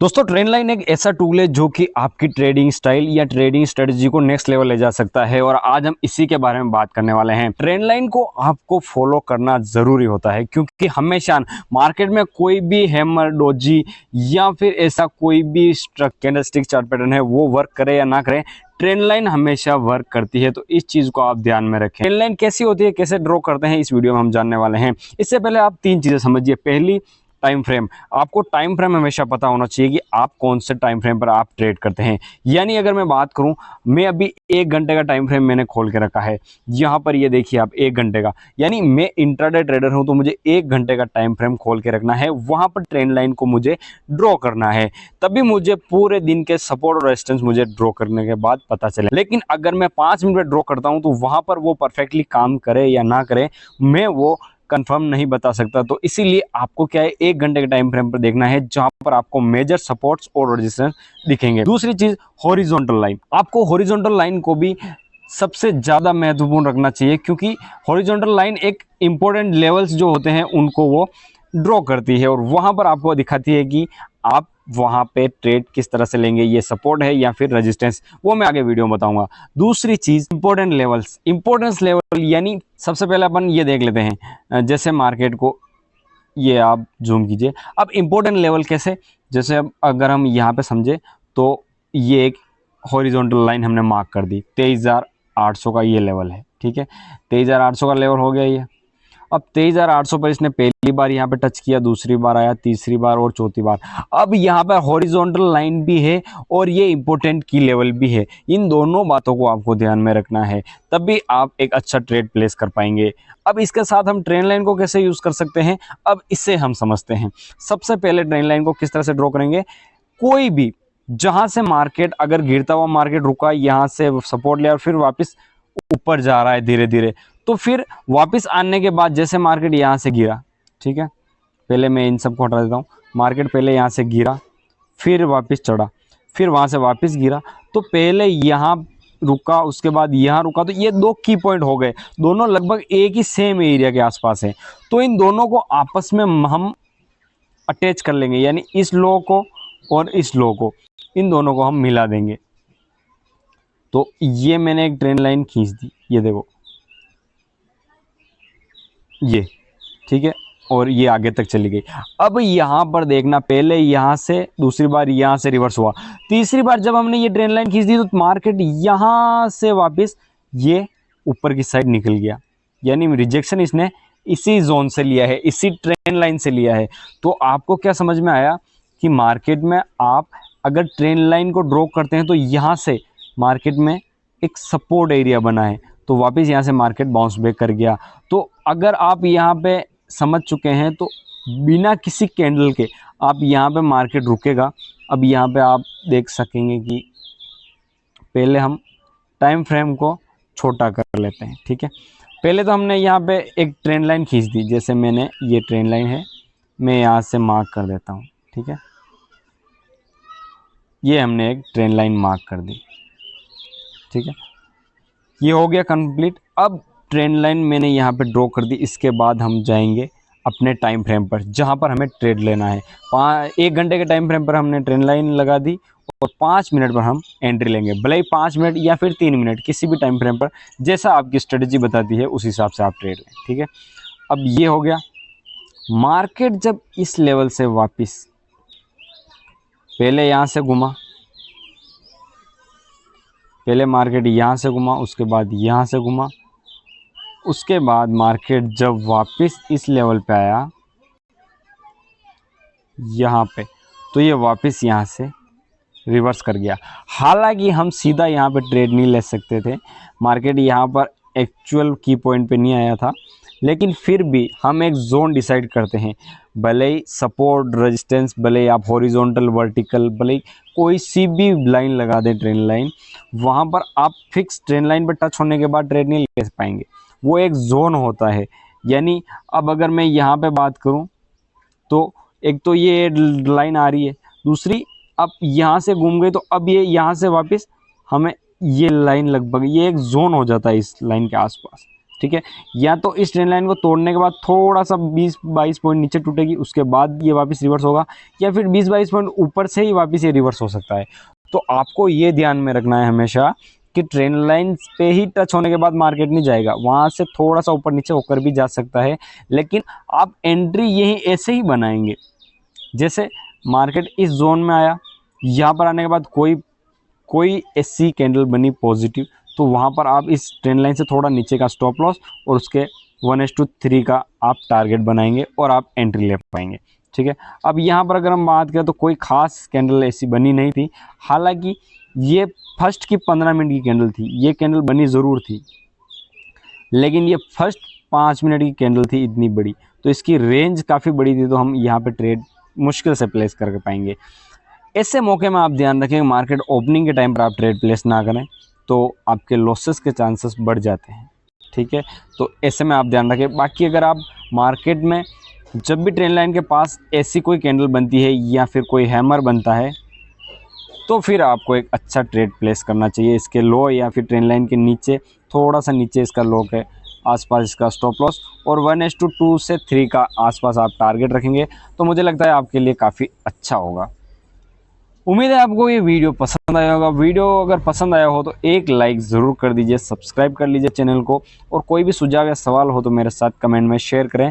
दोस्तों trend line एक ऐसा टूल है जो कि आपकी ट्रेडिंग स्टाइल या ट्रेडिंग स्ट्रेटजी को नेक्स्ट लेवल ले जा सकता है और आज हम इसी के बारे में बात करने वाले हैं। ट्रेंड लाइन को आपको फॉलो करना जरूरी होता है क्योंकि हमेशा मार्केट में कोई भी हैमर डोजी या फिर ऐसा कोई भी कैंडलस्टिक चार्ट पैटर्न है वो वर्क करे या ना करे, ट्रेंड लाइन हमेशा वर्क करती है। तो इस चीज को आप ध्यान में रखें। ट्रेंड लाइन कैसी होती है, कैसे ड्रॉ करते हैं, इस वीडियो में हम जानने वाले हैं। इससे पहले आप तीन चीजें समझिए। पहली, टाइम फ्रेम। आपको टाइम फ्रेम हमेशा पता होना चाहिए कि आप कौन से टाइम फ्रेम पर आप ट्रेड करते हैं। यानी अगर मैं बात करूं, मैं अभी 1 घंटे का टाइम फ्रेम मैंने खोल के रखा है। यहां पर ये देखिए आप 1 घंटे का, यानी मैं इंट्राडे ट्रेडर हूं तो मुझे 1 घंटे का टाइम फ्रेम खोल के रखना है। वहां पर ट्रेंड लाइन को मुझे ड्रॉ करना है, तभी मुझे पूरे दिन के सपोर्ट और रेजिस्टेंस मुझे ड्रॉ करने के बाद पता चले। लेकिन अगर मैं 5 मिनट में ड्रॉ करता हूं तो वहां पर वो परफेक्टली काम करे या ना करे, मैं वो कंफर्म नहीं बता सकता। तो इसीलिए आपको क्या है, 1 घंटे के टाइम फ्रेम पर देखना है जहां पर आपको मेजर सपोर्ट्स और रेजिस्टेंस दिखेंगे। दूसरी चीज, हॉरिजॉन्टल लाइन। आपको हॉरिजॉन्टल लाइन को भी सबसे ज्यादा महत्वपूर्ण रखना चाहिए क्योंकि हॉरिजॉन्टल लाइन एक इंपॉर्टेंट लेवल्स जो होते हैं उनको वो ड्रॉ करती है और वहां पर आपको दिखाती है कि आप वहां पे ट्रेड किस तरह से लेंगे, ये सपोर्ट है या फिर रेजिस्टेंस, वो मैं आगे वीडियो में बताऊंगा। दूसरी चीज, इंपॉर्टेंट लेवल्स। इंपॉर्टेंस लेवल यानी सबसे पहले अपन ये देख लेते हैं, जैसे मार्केट को ये आप जूम कीजिए। अब इंपॉर्टेंट लेवल कैसे, जैसे अब अगर हम यहाँ पे समझे तो ये एक हॉरिजॉन्टल लाइन हमने मार्क कर दी, 23,800 का ये लेवल है। ठीक है, 23,800 का लेवल हो गया ये। अब 23,800 पर इसने पहली बार यहाँ पे टच किया, दूसरी बार आया, तीसरी बार और चौथी बार। अब यहाँ पर हॉरिजॉन्टल लाइन भी है और ये इंपॉर्टेंट की लेवल भी है। इन दोनों बातों को आपको ध्यान में रखना है, तभी आप एक अच्छा ट्रेड प्लेस कर पाएंगे। अब इसके साथ हम ट्रेंड लाइन को कैसे यूज कर सकते हैं, अब इससे हम समझते हैं। सबसे पहले ट्रेंड लाइन को किस तरह से ड्रॉ करेंगे। कोई भी जहां से मार्केट अगर गिरता हुआ मार्केट रुका, यहाँ से सपोर्ट लिया और फिर वापस ऊपर जा रहा है धीरे धीरे, तो फिर वापस आने के बाद जैसे मार्केट यहाँ से गिरा, ठीक है, पहले मैं इन सबको हटा देता हूँ। मार्केट पहले यहाँ से गिरा, फिर वापस चढ़ा, फिर वहाँ से वापस गिरा, तो पहले यहाँ रुका, उसके बाद यहाँ रुका, तो ये दो की पॉइंट हो गए। दोनों लगभग एक ही सेम एरिया के आसपास है, तो इन दोनों को आपस में हम अटैच कर लेंगे, यानी इस लो को और इस लो को, इन दोनों को हम मिला देंगे। तो ये मैंने एक ट्रेंड लाइन खींच दी, ये देखो ये, ठीक है, और ये आगे तक चली गई। अब यहाँ पर देखना, पहले यहाँ से, दूसरी बार यहाँ से रिवर्स हुआ, तीसरी बार जब हमने ये ट्रेंड लाइन खींच दी तो मार्केट यहाँ से वापस ये ऊपर की साइड निकल गया, यानी रिजेक्शन इसने इसी जोन से लिया है, इसी ट्रेंड लाइन से लिया है। तो आपको क्या समझ में आया कि मार्केट में आप अगर ट्रेंड लाइन को ड्रॉ करते हैं तो यहाँ से मार्केट में एक सपोर्ट एरिया बना है, तो वापस यहाँ से मार्केट बाउंस बैक कर गया। तो अगर आप यहाँ पे समझ चुके हैं तो बिना किसी कैंडल के आप यहाँ पे मार्केट रुकेगा। अब यहाँ पे आप देख सकेंगे कि पहले हम टाइम फ्रेम को छोटा कर लेते हैं। ठीक है, पहले तो हमने यहाँ पे एक ट्रेंड लाइन खींच दी, जैसे मैंने ये ट्रेंड लाइन है, मैं यहाँ से मार्क कर देता हूँ। ठीक है, ये हमने एक ट्रेंड लाइन मार्क कर दी। ठीक है, ये हो गया कंप्लीट। अब ट्रेंड लाइन मैंने यहाँ पे ड्रॉ कर दी, इसके बाद हम जाएंगे अपने टाइम फ्रेम पर जहाँ पर हमें ट्रेड लेना है। 1 घंटे के टाइम फ्रेम पर हमने ट्रेंड लाइन लगा दी और 5 मिनट पर हम एंट्री लेंगे, भले ही 5 मिनट या फिर 3 मिनट, किसी भी टाइम फ्रेम पर जैसा आपकी स्ट्रेटजी बताती है उस हिसाब से आप ट्रेड लें। ठीक है, अब ये हो गया। मार्केट जब इस लेवल से वापिस पहले यहाँ से घुमा, पहले मार्केट यहाँ से घुमा, उसके बाद यहाँ से घुमा, उसके बाद मार्केट जब वापस इस लेवल पे आया यहाँ पे, तो ये वापस यहाँ से रिवर्स कर गया। हालांकि हम सीधा यहाँ पे ट्रेड नहीं ले सकते थे, मार्केट यहाँ पर एक्चुअल की पॉइंट पे नहीं आया था, लेकिन फिर भी हम एक जोन डिसाइड करते हैं, भले ही सपोर्ट रेजिस्टेंस, भले ही आप हॉरिजॉन्टल वर्टिकल, भले ही कोई सी भी लाइन लगा दें ट्रेंड लाइन, वहाँ पर आप फिक्स ट्रेंड लाइन पर टच होने के बाद ट्रेड नहीं ले पाएंगे। वो एक जोन होता है। यानी अब अगर मैं यहाँ पे बात करूँ तो एक तो ये लाइन आ रही है, दूसरी अब यहाँ से घूम गई, तो अब ये यहाँ से वापस हमें ये लाइन लगभग ये एक जोन हो जाता है इस लाइन के आसपास। ठीक है। या तो इस ट्रेंड लाइन को तोड़ने के बाद थोड़ा सा 20-22 पॉइंट नीचे टूटेगी, उसके बाद ये वापस रिवर्स होगा, या फिर 20-22 पॉइंट ऊपर से ही वापस ये रिवर्स हो सकता है। तो आपको ये ध्यान में रखना है हमेशा कि ट्रेंड लाइन पे ही टच होने के बाद मार्केट नहीं जाएगा, वहाँ से थोड़ा सा ऊपर नीचे होकर भी जा सकता है, लेकिन आप एंट्री यही ऐसे ही बनाएंगे। जैसे मार्केट इस जोन में आया, यहाँ पर आने के बाद कोई ऐसी कैंडल बनी पॉजिटिव, तो वहाँ पर आप इस ट्रेंड लाइन से थोड़ा नीचे का स्टॉप लॉस और उसके 1:3 का आप टारगेट बनाएंगे और आप एंट्री ले पाएंगे। ठीक है। अब यहाँ पर अगर हम बात करें तो कोई खास कैंडल ऐसी बनी नहीं थी, हालांकि ये फर्स्ट की 15 मिनट की कैंडल थी, ये कैंडल बनी ज़रूर थी, लेकिन ये फर्स्ट 5 मिनट की कैंडल थी इतनी बड़ी, तो इसकी रेंज काफ़ी बड़ी थी, तो हम यहाँ पे ट्रेड मुश्किल से प्लेस करके पाएंगे। ऐसे मौके में आप ध्यान रखें मार्केट ओपनिंग के टाइम पर आप ट्रेड प्लेस ना करें, तो आपके लॉसेस के चांसेस बढ़ जाते हैं। ठीक है, तो ऐसे में आप ध्यान रखें। बाकी अगर आप मार्केट में जब भी ट्रेंड लाइन के पास ऐसी कोई कैंडल बनती है या फिर कोई हैमर बनता है, तो फिर आपको एक अच्छा ट्रेड प्लेस करना चाहिए। इसके लो या फिर ट्रेंड लाइन के नीचे थोड़ा सा नीचे इसका लो है, आसपास इसका स्टॉप लॉस और 1:2 से 3 का आसपास आप टारगेट रखेंगे, तो मुझे लगता है आपके लिए काफ़ी अच्छा होगा। उम्मीद है आपको ये वीडियो पसंद आया होगा। वीडियो अगर पसंद आया हो तो एक लाइक ज़रूर कर दीजिए, सब्सक्राइब कर लीजिए चैनल को, और कोई भी सुझाव या सवाल हो तो मेरे साथ कमेंट में शेयर करें।